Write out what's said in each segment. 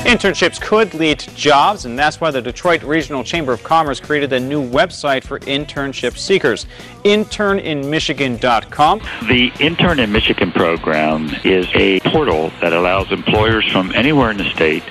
Internships could lead to jobs, and that's why the Detroit Regional Chamber of Commerce created a new website for internship seekers, interninmichigan.com. The Intern in Michigan program is a portal that allows employers from anywhere in the state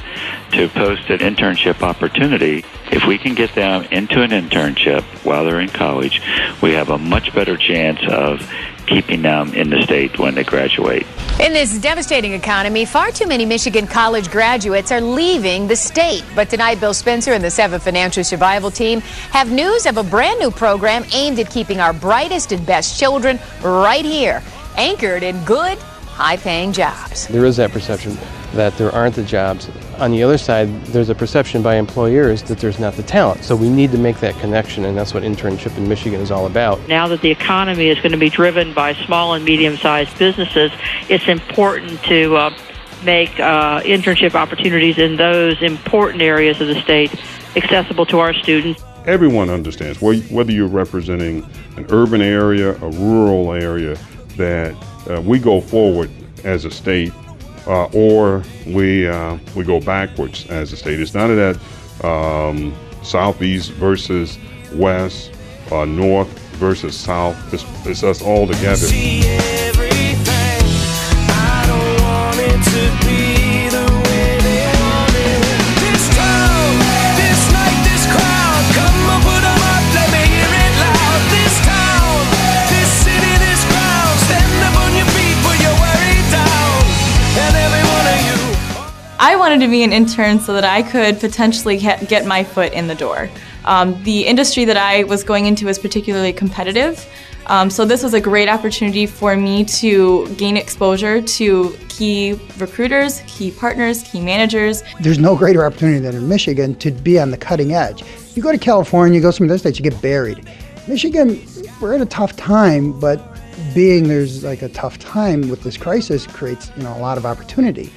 to post an internship opportunity. If we can get them into an internship while they're in college, we have a much better chance of keeping them in the state when they graduate. In this devastating economy, far too many Michigan college graduates are leaving the state. But tonight, Bill Spencer and the 7 Financial Survival Team have news of a brand new program aimed at keeping our brightest and best children right here, anchored in good, high-paying jobs. There is that perception that there aren't the jobs. On the other side, there's a perception by employers that there's not the talent. So we need to make that connection, and that's what Internship in Michigan is all about. Now that the economy is going to be driven by small and medium-sized businesses, it's important to make internship opportunities in those important areas of the state accessible to our students. Everyone understands, whether you're representing an urban area, a rural area, that we go forward as a state or we go backwards as a state. It's none of that southeast versus west, north versus south. It's us all together. I wanted to be an intern so that I could potentially get my foot in the door. The industry that I was going into was particularly competitive, so this was a great opportunity for me to gain exposure to key recruiters, key partners, key managers. There's no greater opportunity than in Michigan to be on the cutting edge. You go to California, you go to some other states, you get buried. Michigan, we're at a tough time, but being there's like a tough time with this crisis creates a lot of opportunity.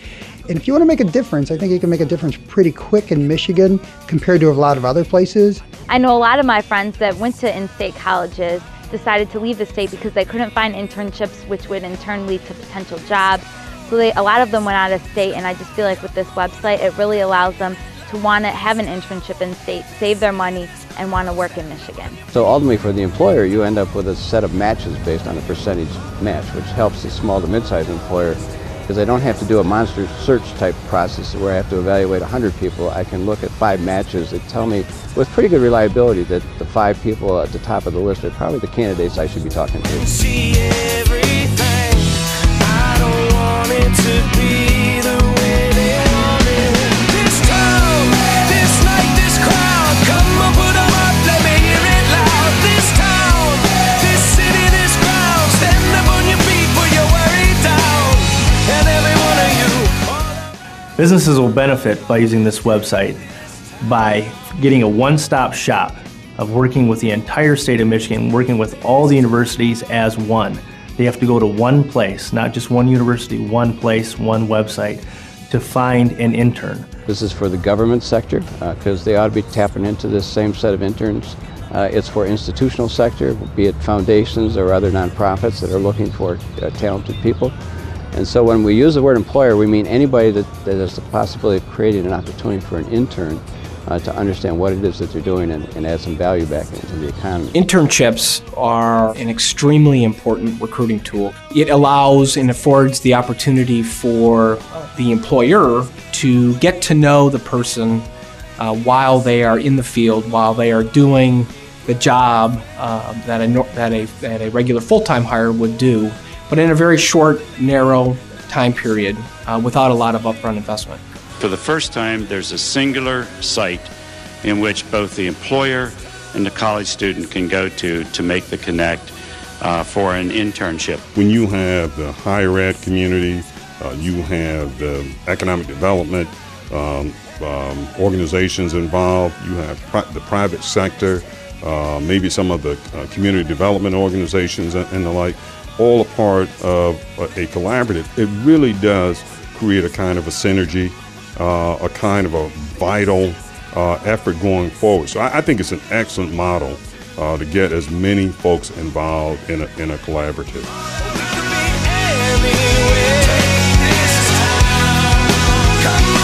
And if you want to make a difference, I think you can make a difference pretty quick in Michigan compared to a lot of other places. I know a lot of my friends that went to in-state colleges decided to leave the state because they couldn't find internships, which would in turn lead to potential jobs. So a lot of them went out of state, and I just feel like with this website, it really allows them to want to have an internship in state, save their money, and want to work in Michigan. So ultimately for the employer, you end up with a set of matches based on a percentage match, which helps the small to mid-sized employer, because I don't have to do a monster search type process where I have to evaluate 100 people. I can look at 5 matches that tell me with pretty good reliability that the 5 people at the top of the list are probably the candidates I should be talking to. See everything. I don't want it to be the way they want it. This town, this night, this crowd, come on, put 'em up, let me hear it loud. This town, this city, this ground, stand up on your feet, put your worry down. And every one of you. Businesses will benefit by using this website by getting a one-stop shop of working with the entire state of Michigan, working with all the universities as one. They have to go to one place, not just one university, one place, one website to find an intern. This is for the government sector because they ought to be tapping into this same set of interns. It's for institutional sector, be it foundations or other nonprofits that are looking for talented people. And so when we use the word employer, we mean anybody that has the possibility of creating an opportunity for an intern to understand what it is that they're doing and add some value back into the economy. Internships are an extremely important recruiting tool. It allows and affords the opportunity for the employer to get to know the person while they are in the field, while they are doing the job that a regular full-time hire would do, but in a very short, narrow time period without a lot of upfront investment. For the first time, there's a singular site in which both the employer and the college student can go to make the connect for an internship. When you have the higher ed community, you have the economic development organizations involved, you have the private sector, maybe some of the community development organizations and the like, all a part of a collaborative. It really does create a kind of a synergy, a kind of a vital effort going forward. So I think it's an excellent model to get as many folks involved in a collaborative. Come on.